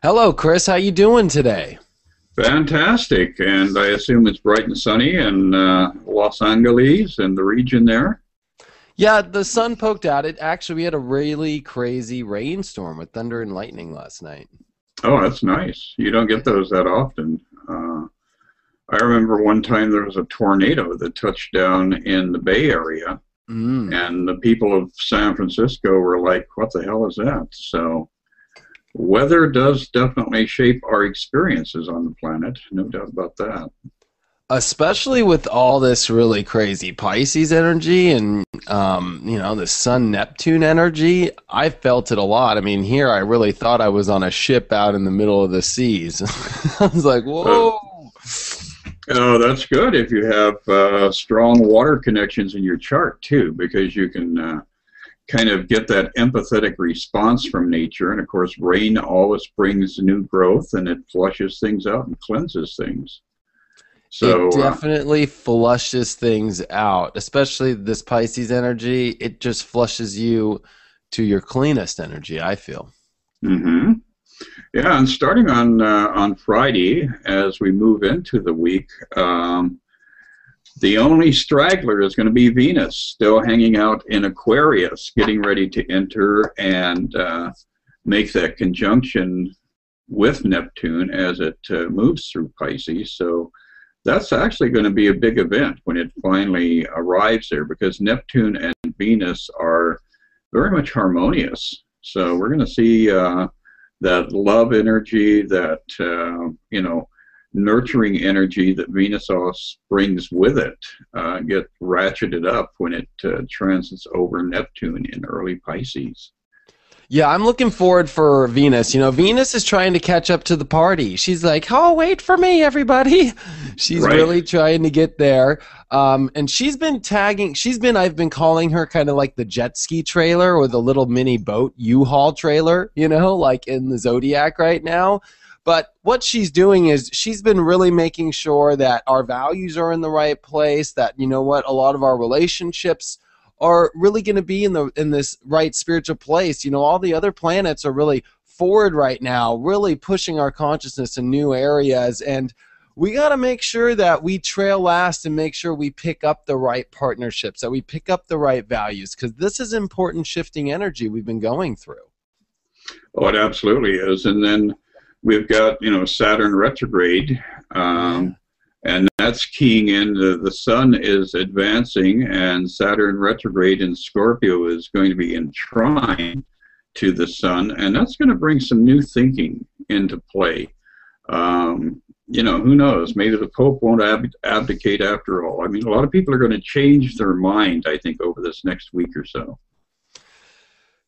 Hello, Chris. How you doing today? Fantastic, and I assume it's bright and sunny in Los Angeles and the region there. Yeah, the sun poked out. We had a really crazy rainstorm with thunder and lightning last night. Oh, that's nice. You don't get those that often. I remember one time there was a tornado that touched down in the Bay Area, Mm. and the people of San Francisco were like, "What the hell is that?" So, weather does definitely shape our experiences on the planet, no doubt about that. Especially with all this really crazy Pisces energy and the Sun Neptune energy, I felt it a lot. I mean, here I really thought I was on a ship out in the middle of the seas. I was like, Uh, whoa. Oh, that's good if you have strong water connections in your chart too, because you can kind of get that empathetic response from nature. And of course, rain always brings new growth and it flushes things out and cleanses things. It So, definitely flushes things out, especially this Pisces energy. It just flushes you to your cleanest energy, I feel. hmm yeah, and starting on Friday, as we move into the week, the only straggler is going to be Venus, still hanging out in Aquarius, getting ready to enter and make that conjunction with Neptune as it moves through Pisces. So that's actually going to be a big event when it finally arrives there, because Neptune and Venus are very much harmonious. So we're going to see that love energy, that nurturing energy that Venus also brings with it, get ratcheted up when it transits over Neptune in early Pisces. Yeah, I'm looking forward for Venus. You know, Venus is trying to catch up to the party. She's like, "Oh, wait for me, everybody." She's Right. really trying to get there. And I've been calling her kind of like the jet ski trailer or the little mini boat U-Haul trailer, like in the Zodiac right now. But what she's doing is she's been really making sure that our values are in the right place, that, a lot of our relationships are really going to be in this right spiritual place. All the other planets are really forward right now, really pushing our consciousness in new areas, and we got to make sure that we trail last and make sure we pick up the right partnerships, that we pick up the right values, because this is important shifting energy we've been going through. Oh, it absolutely is. And then we've got, Saturn retrograde. Yeah. And that's keying in. The sun is advancing, and Saturn retrograde in Scorpio is going to be in trine to the sun, and that's going to bring some new thinking into play. Who knows? Maybe the Pope won't abdicate after all. I mean, a lot of people are going to change their mind, I think, over this next week or so.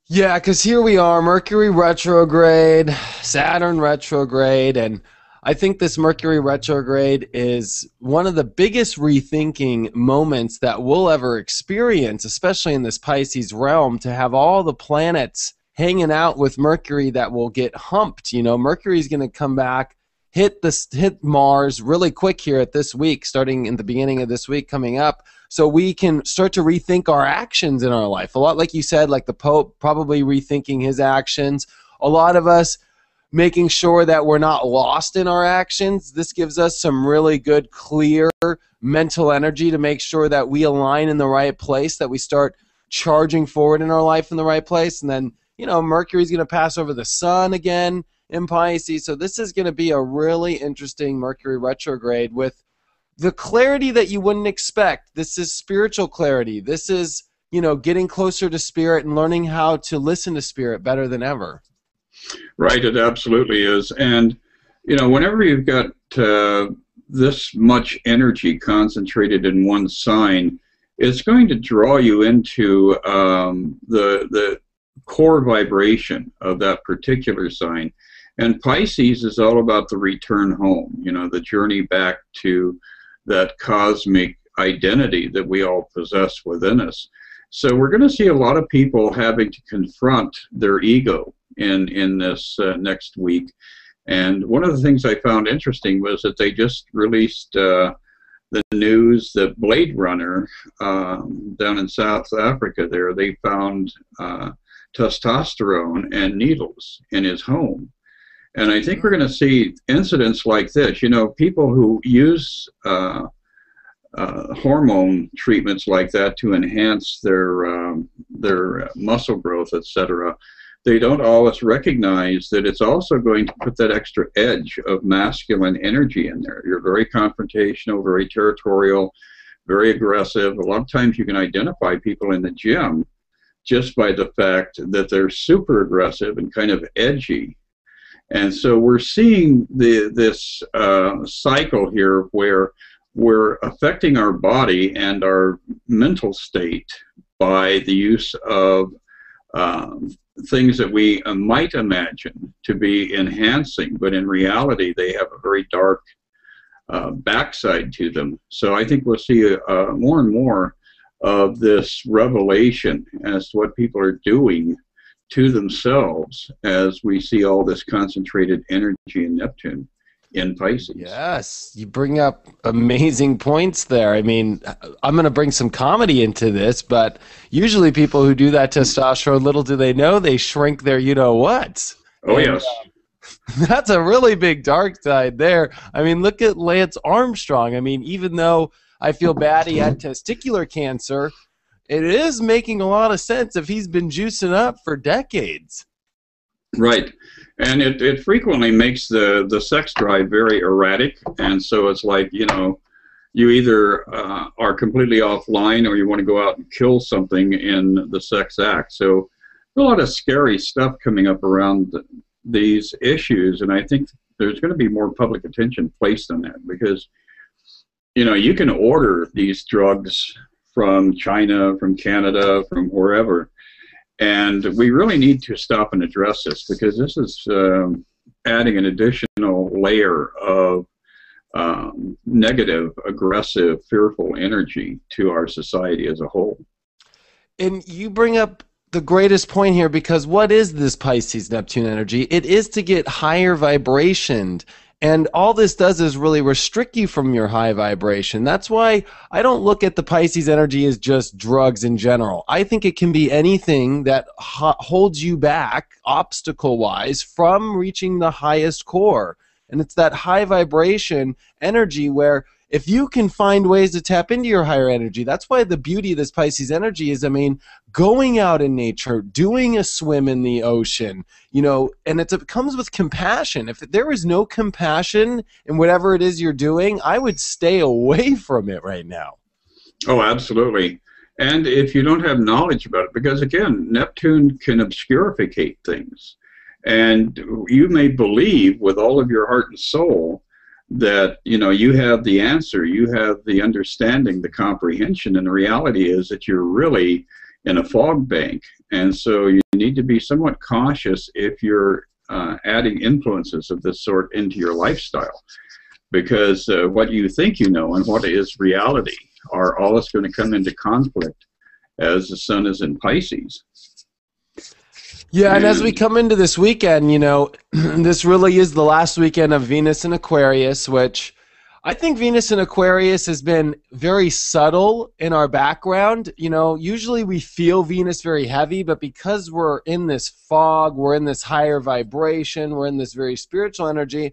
Yeah, because here we are, Mercury retrograde, Saturn retrograde, and I think this Mercury retrograde is one of the biggest rethinking moments that we'll ever experience, especially in this Pisces realm, to have all the planets hanging out with Mercury that will get humped. Mercury's going to come back, hit Mars really quick here at this week, starting in the beginning of this week coming up, so we can start to rethink our actions in our life. A lot, like you said, like the Pope probably rethinking his actions. A lot of us making sure that we're not lost in our actions. This gives us some really good, clear mental energy to make sure that we align in the right place, that we start charging forward in our life in the right place. And then, Mercury's going to pass over the sun again in Pisces. So this is going to be a really interesting Mercury retrograde with the clarity that you wouldn't expect. This is spiritual clarity. This is, getting closer to spirit and learning how to listen to spirit better than ever. Right, it absolutely is. And, whenever you've got this much energy concentrated in one sign, it's going to draw you into the core vibration of that particular sign. And Pisces is all about the return home, the journey back to that cosmic identity that we all possess within us. So we're going to see a lot of people having to confront their ego in this next week. And one of the things I found interesting was that they just released the news that Blade Runner down in South Africa there, they found testosterone and needles in his home. And I think we're going to see incidents like this. You know, people who use hormone treatments like that to enhance their muscle growth, etc. They don't always recognize that it's also going to put that extra edge of masculine energy in there. You're very confrontational, very territorial, very aggressive. A lot of times you can identify people in the gym just by the fact that they're super aggressive and kind of edgy. And so we're seeing this cycle here where we're affecting our body and our mental state by the use of things that we might imagine to be enhancing, but in reality they have a very dark backside to them. So I think we'll see more and more of this revelation as to what people are doing to themselves as we see all this concentrated energy in Neptune in Pisces. Yes, you bring up amazing points there. I mean, I'm going to bring some comedy into this, but usually people who do that testosterone, little do they know, they shrink their you-know-what. Oh, and, yes. That's a really big dark side there. I mean, look at Lance Armstrong. I mean, even though I feel bad he had testicular cancer, it is making a lot of sense if he's been juicing up for decades. Right. And it frequently makes the sex drive very erratic. And so it's like, you know, you either are completely offline or you want to go out and kill something in the sex act. So a lot of scary stuff coming up around these issues. And I think there's going to be more public attention placed on that because, you know, you can order these drugs from China, from Canada, from wherever. And we really need to stop and address this because this is adding an additional layer of negative, aggressive, fearful energy to our society as a whole. And you bring up the greatest point here because what is this Pisces Neptune energy? It is to get higher vibration. And all this does is really restrict you from your high vibration. That's why I don't look at the Pisces energy as just drugs in general. I think it can be anything that holds you back, obstacle-wise, from reaching the highest core. And it's that high vibration energy where if you can find ways to tap into your higher energy, that's why the beauty of this Pisces energy is, I mean, going out in nature, doing a swim in the ocean, you know, and it comes with compassion. If there is no compassion in whatever it is you're doing, I would stay away from it right now. Oh, absolutely. And if you don't have knowledge about it, because again, Neptune can obscurificate things. And you may believe with all of your heart and soul that, you know, you have the answer, you have the understanding, the comprehension, and the reality is that you're really in a fog bank. And so you need to be somewhat cautious if you're adding influences of this sort into your lifestyle, because what you think you know and what is reality are always going to come into conflict as the sun is in Pisces. Yeah, and as we come into this weekend, you know, this really is the last weekend of Venus in Aquarius, which I think Venus in Aquarius has been very subtle in our background. You know, usually we feel Venus very heavy, but because we're in this fog, we're in this higher vibration, we're in this very spiritual energy,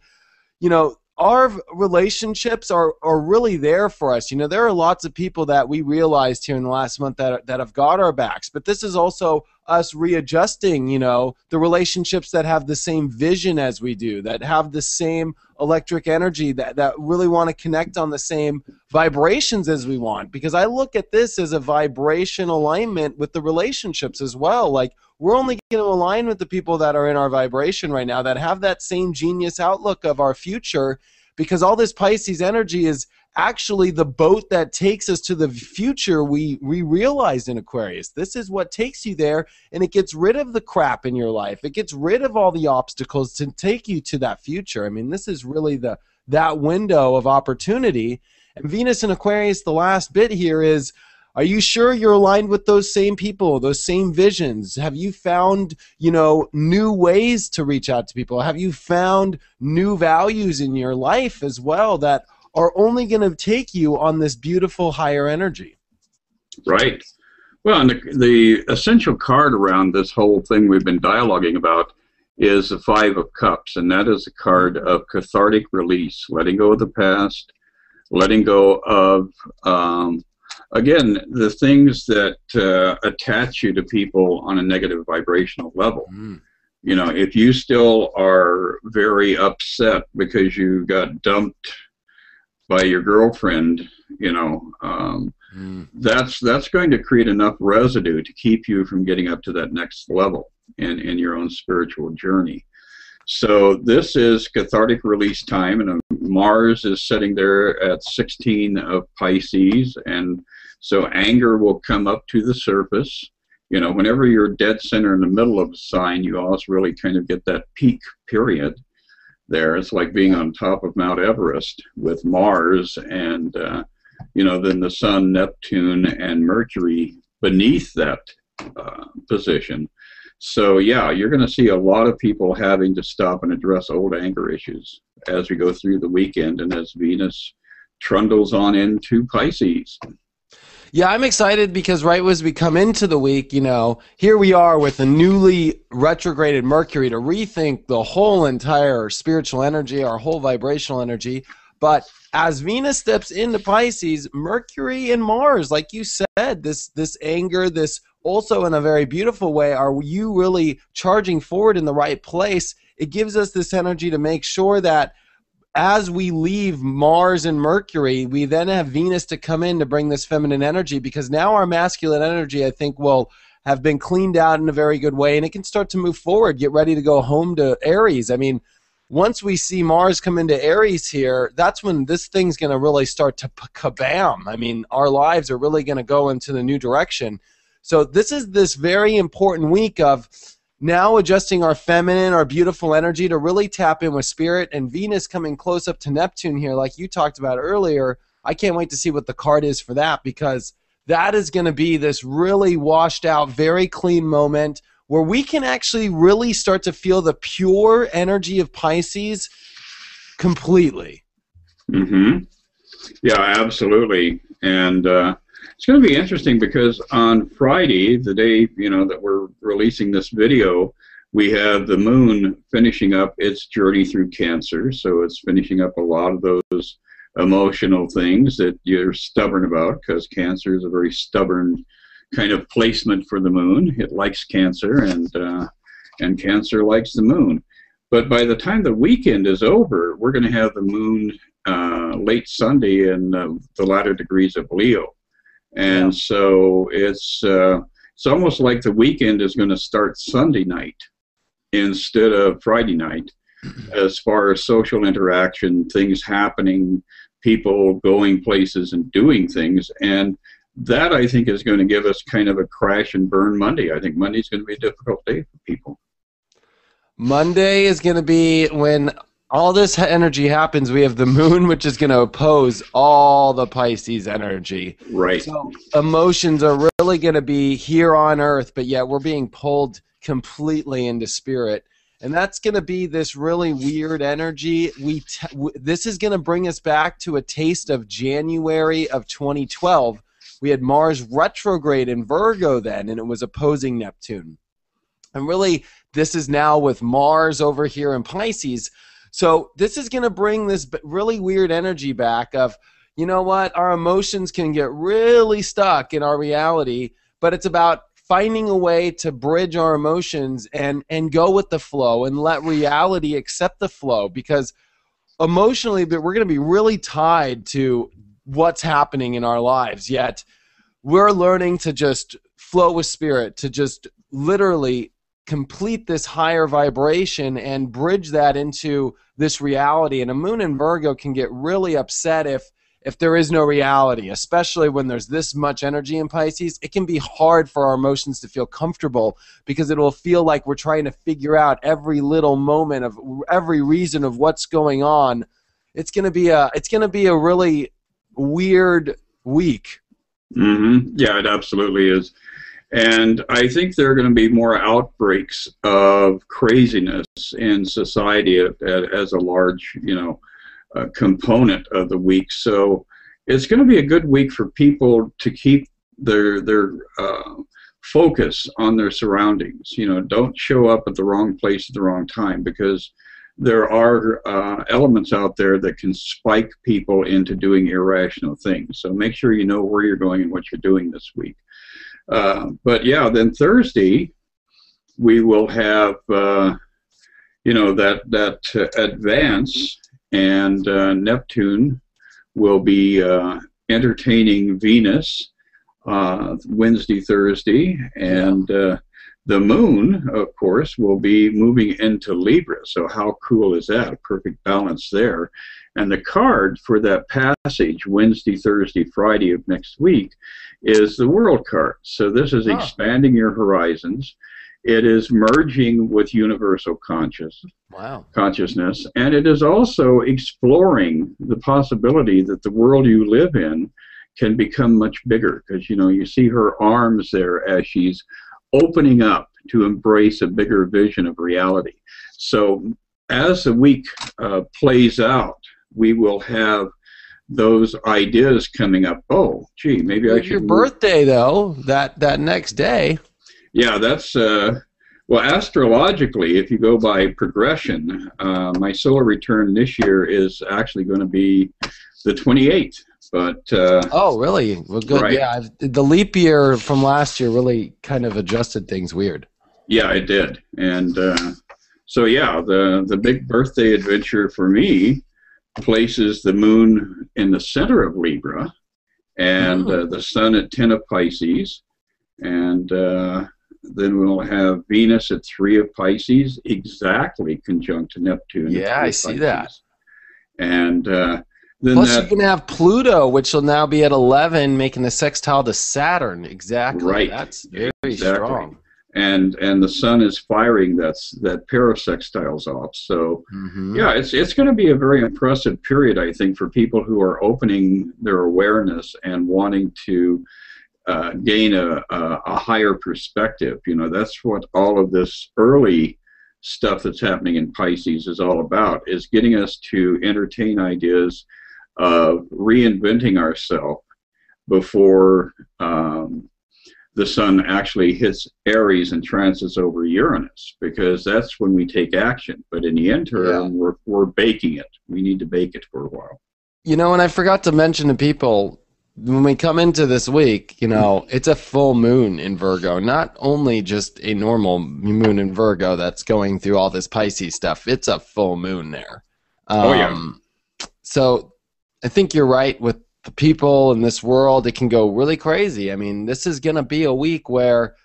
you know, our relationships are really there for us. You know, there are lots of people that we realized here in the last month that have got our backs, but this is also us readjusting, you know, the relationships that have the same vision as we do, that have the same electric energy, that really want to connect on the same vibrations as we want. Because I look at this as a vibration alignment with the relationships as well. Like, we're only going to align with the people that are in our vibration right now, that have that same genius outlook of our future, because all this Pisces energy is actually the boat that takes us to the future we realized in Aquarius. This is what takes you there, and it gets rid of the crap in your life. It gets rid of all the obstacles to take you to that future. I mean, this is really that window of opportunity. And Venus in Aquarius, the last bit here is, are you sure you're aligned with those same people, those same visions? Have you found, you know, new ways to reach out to people? Have you found new values in your life as well that are only going to take you on this beautiful higher energy? Right. Well, and the essential card around this whole thing we've been dialoguing about is the Five of Cups, and that is a card of cathartic release, letting go of the past, letting go of, again, the things that attach you to people on a negative vibrational level. You know, if you still are very upset because you got dumped by your girlfriend, you know, that's going to create enough residue to keep you from getting up to that next level in your own spiritual journey. So this is cathartic release time, and Mars is sitting there at 16 of Pisces, and so anger will come up to the surface. You know, whenever you're dead center in the middle of a sign, you always really kind of get that peak period there. It's like being on top of Mount Everest with Mars and, you know, then the Sun, Neptune, and Mercury beneath that position. So, yeah, you're going to see a lot of people having to stop and address old anger issues as we go through the weekend and as Venus trundles on into Pisces. Yeah, I'm excited because right as we come into the week, you know, here we are with a newly retrograded Mercury to rethink the whole entire spiritual energy, our whole vibrational energy. But as Venus steps into Pisces, Mercury and Mars, like you said, this anger, this also in a very beautiful way, are you really charging forward in the right place? It gives us this energy to make sure that as we leave Mars and Mercury, we then have Venus to come in to bring this feminine energy, because now our masculine energy, I think, will have been cleaned out in a very good way, and it can start to move forward, get ready to go home to Aries. I mean, once we see Mars come into Aries here, that's when this thing's going to really start to kabam. I mean, our lives are really going to go into the new direction. So this is this very important week of now adjusting our feminine, our beautiful energy to really tap in with spirit, and Venus coming close up to Neptune here, like you talked about earlier. I can't wait to see what the card is for that, because that is going to be this really washed out, very clean moment where we can actually really start to feel the pure energy of Pisces completely. Yeah, absolutely. And it's going to be interesting because on Friday, the day, you know, that we're releasing this video, we have the moon finishing up its journey through Cancer. So it's finishing up a lot of those emotional things that you're stubborn about, because Cancer is a very stubborn kind of placement for the moon. It likes Cancer, and Cancer likes the moon. But by the time the weekend is over, we're going to have the moon late Sunday in the latter degrees of Leo. And so it's almost like the weekend is going to start Sunday night instead of Friday night, as far as social interaction, things happening, people going places and doing things. And that, I think, is going to give us kind of a crash and burn Monday. I think Monday's going to be a difficult day for people. Monday is going to be when all this energy happens. We have the moon, which is going to oppose all the Pisces energy. Right. So emotions are really going to be here on Earth, but yet we're being pulled completely into spirit. And that's going to be this really weird energy. This is going to bring us back to a taste of January of 2012. We had Mars retrograde in Virgo then, and it was opposing Neptune. And really, this is now with Mars over here in Pisces. So this is going to bring this really weird energy back of, you know what, our emotions can get really stuck in our reality, but it's about finding a way to bridge our emotions and go with the flow and let reality accept the flow, because emotionally we're going to be really tied to what's happening in our lives, yet we're learning to just flow with spirit, to just literally complete this higher vibration and bridge that into this reality. And a moon in Virgo can get really upset if there is no reality, especially when there's this much energy in Pisces. It can be hard for our emotions to feel comfortable, because it will feel like we're trying to figure out every little moment of every reason of what's going on. It's going to be a really weird week. Yeah, it absolutely is. And I think there are going to be more outbreaks of craziness in society as a large, component of the week. So it's going to be a good week for people to keep their focus on their surroundings. You know, don't show up at the wrong place at the wrong time, because there are elements out there that can spike people into doing irrational things. So make sure you know where you're going and what you're doing this week. But yeah, then Thursday we will have you know, that advance, and Neptune will be entertaining Venus Wednesday, Thursday, and the moon, of course, will be moving into Libra. So how cool is that? A perfect balance there. And the card for that passage, Wednesday, Thursday, Friday of next week, is the World card. So this is expanding your horizons. It is merging with universal consciousness, and it is also exploring the possibility that the world you live in can become much bigger, because, you know, you see her arms there as she's opening up to embrace a bigger vision of reality. So as the week plays out, we will have those ideas coming up. Oh, gee, maybe I should... Your birthday, though, that next day. Yeah, that's... well, astrologically, if you go by progression, my solar return this year is actually going to be the 28th. But oh, really? Well, good. Right. Yeah, the leap year from last year really kind of adjusted things weird. Yeah, it did. And so, yeah, the big birthday adventure for me places the moon in the center of Libra, and the sun at 10 of Pisces, and then we'll have Venus at 3 of Pisces, exactly conjunct to Neptune. Yeah, I see that. And then plus, you can have Pluto, which will now be at 11, making the sextile to Saturn. Exactly. Right. That's very strong. And the sun is firing that pair of sextiles off. So yeah, it's going to be a very impressive period, I think, for people who are opening their awareness and wanting to gain a higher perspective. You know, that's what all of this early stuff that's happening in Pisces is all about, is getting us to entertain ideas of reinventing ourselves before the sun actually hits Aries and transits over Uranus, because that's when we take action. But in the interim, we're baking it. We need to bake it for a while. You know, and I forgot to mention to people, when we come into this week, you know, it's a full moon in Virgo, not only just a normal moon in Virgo that's going through all this Pisces stuff. It's a full moon there. So I think you're right with the people in this world. It can go really crazy. I mean, this is going to be a week where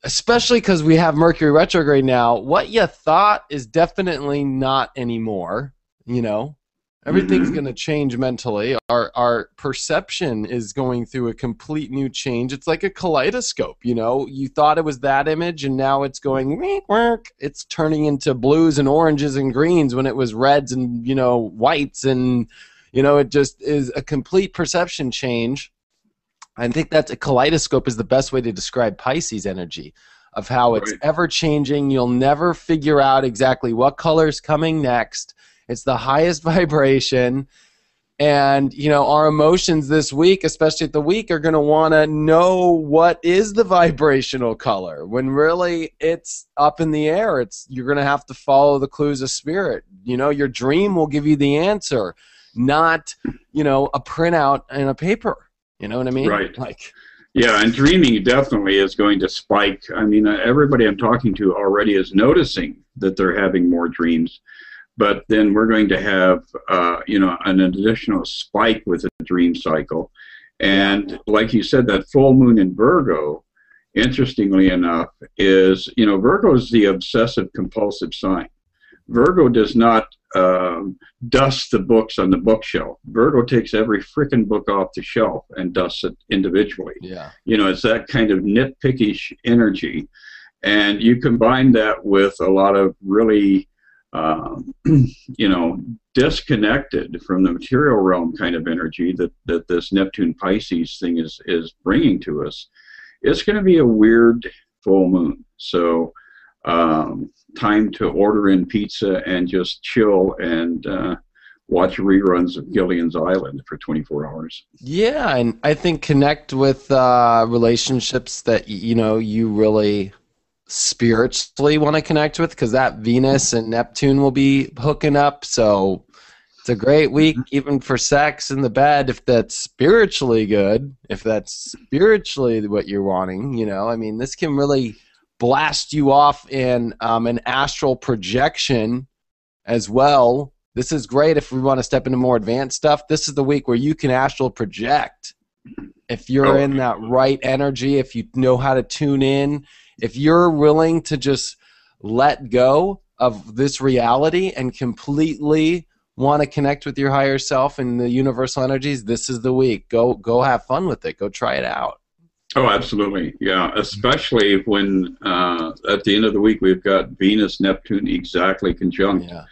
especially because we have Mercury retrograde now, what you thought is definitely not anymore, you know. Everything's going to change mentally. Our perception is going through a complete new change. It's like a kaleidoscope, you know. You thought it was that image, and now it's going, it's turning into blues and oranges and greens when it was reds and, you know, whites. And, you know, it just is a complete perception change. I think that's a kaleidoscope is the best way to describe Pisces energy, of how it's ever changing. You'll never figure out exactly what color's coming next. It's the highest vibration, and, you know, our emotions this week, especially at the week, are going to want to know what is the vibrational color, when really it's up in the air. You're going to have to follow the clues of spirit. You know, your dream will give you the answer, not, you know, a printout and a paper. You know what I mean? Right. Like, yeah, and dreaming definitely is going to spike. I mean, everybody I'm talking to already is noticing that they're having more dreams. But then we're going to have, you know, an additional spike with a dream cycle. And like you said, that full moon in Virgo, interestingly enough, is, you know, Virgo is the obsessive compulsive sign. Virgo does not dust the books on the bookshelf. Virgo takes every frickin' book off the shelf and dusts it individually. Yeah. You know, it's that kind of nitpickish energy. And you combine that with a lot of really... you know, disconnected from the material realm kind of energy that this Neptune Pisces thing is bringing to us. It's going to be a weird full moon. So time to order in pizza and just chill and watch reruns of Gillian's Island for 24 hours. Yeah, and I think connect with relationships that you really spiritually want to connect with, because that Venus and Neptune will be hooking up. So it's a great week even for sex in the bed if that's spiritually good, if that's spiritually what you're wanting. I mean, this can really blast you off in an astral projection as well. This is great if we want to step into more advanced stuff. This is the week where you can astral project. If you're in that right energy, if you know how to tune in, if you're willing to just let go of this reality and completely want to connect with your higher self and the universal energies, this is the week. Go have fun with it. Go try it out. Oh, absolutely. Yeah, especially when at the end of the week we've got Venus, Neptune exactly conjunct. Yeah.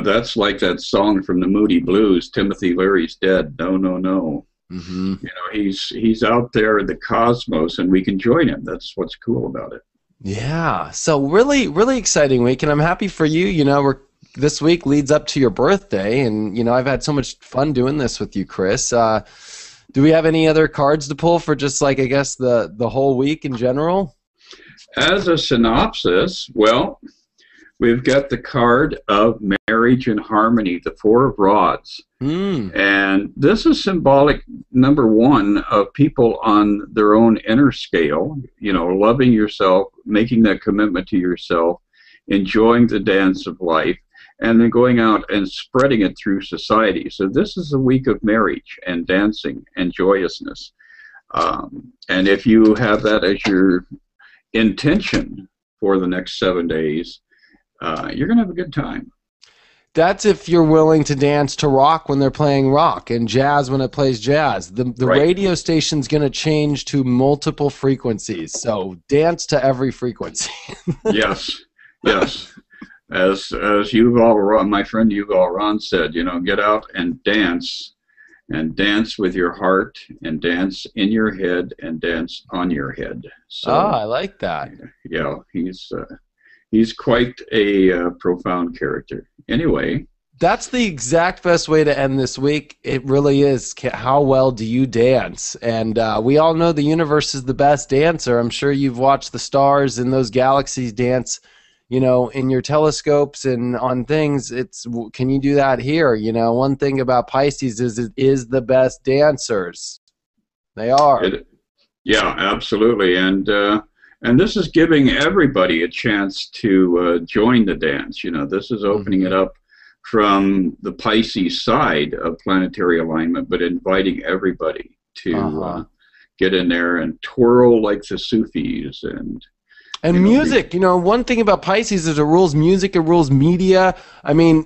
That's like that song from the Moody Blues, Timothy Leary's dead. No, no, no. Mm-hmm. He's out there in the cosmos, and we can join him. That's what's cool about it. Yeah. So really, really exciting week, and I'm happy for you. This week leads up to your birthday, and I've had so much fun doing this with you, Chris. Do we have any other cards to pull for just I guess the whole week in general? As a synopsis, well, we've got the card of marriage and harmony, the Four of Rods. And this is symbolic, number one, of people on their own inner scale, loving yourself, making that commitment to yourself, enjoying the dance of life, and then going out and spreading it through society. So this is a week of marriage and dancing and joyousness. And if you have that as your intention for the next 7 days, you're going to have a good time. That's if you're willing to dance to rock when they're playing rock and jazz when it plays jazz. The Right. radio station's going to change to multiple frequencies, so dance to every frequency. Yes, yes. As Yuval Ron, my friend Yuval Ron said, get out and dance with your heart, and dance in your head, and dance on your head. So, I like that. Yeah, he's quite a profound character. Anyway, That's the exact best way to end this week. It really is. How well do you dance? And we all know the universe is the best dancer. I'm sure you've watched the stars and those galaxies dance, in your telescopes and on things. Can you do that here? One thing about Pisces is it is the best dancers. They are. Yeah, absolutely. And this is giving everybody a chance to join the dance. This is opening it up from the Pisces side of planetary alignment, but inviting everybody to get in there and twirl like the Sufis. And music, one thing about Pisces is it rules music, it rules media. I mean,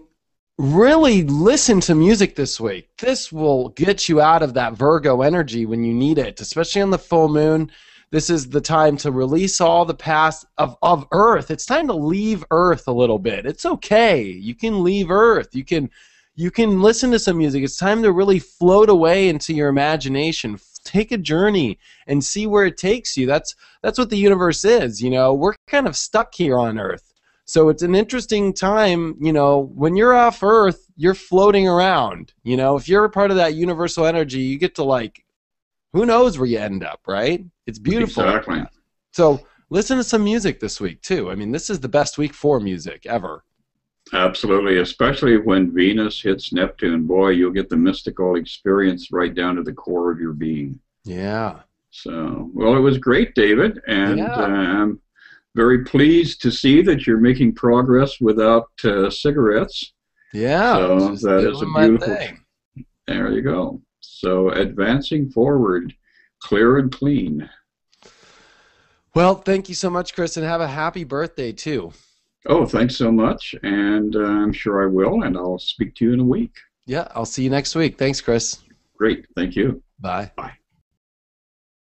really listen to music this week. This will get you out of that Virgo energy when you need it, especially on the full moon. This is the time to release all the past of Earth. It's time to leave Earth a little bit. It's okay. You can leave Earth. You can listen to some music. It's time to really float away into your imagination. Take a journey and see where it takes you. That's what the universe is. We're kind of stuck here on Earth. So it's an interesting time, when you're off Earth, you're floating around. If you're a part of that universal energy, you get to who knows where you end up, right? It's beautiful. Exactly. So listen to some music this week, too. I mean, this is the best week for music ever. Absolutely, especially when Venus hits Neptune. Boy, you'll get the mystical experience right down to the core of your being. Yeah. So, well, it was great, David, and Yeah. I'm very pleased to see that you're making progress without cigarettes. Yeah. So just that is a doing my beautiful. thing. There you go. So advancing forward, clear and clean. Well, thank you so much, Chris, and have a happy birthday, too. Oh, thanks so much, and I'm sure I will, and I'll speak to you in a week. Yeah, I'll see you next week. Thanks, Chris. Great, thank you. Bye. Bye.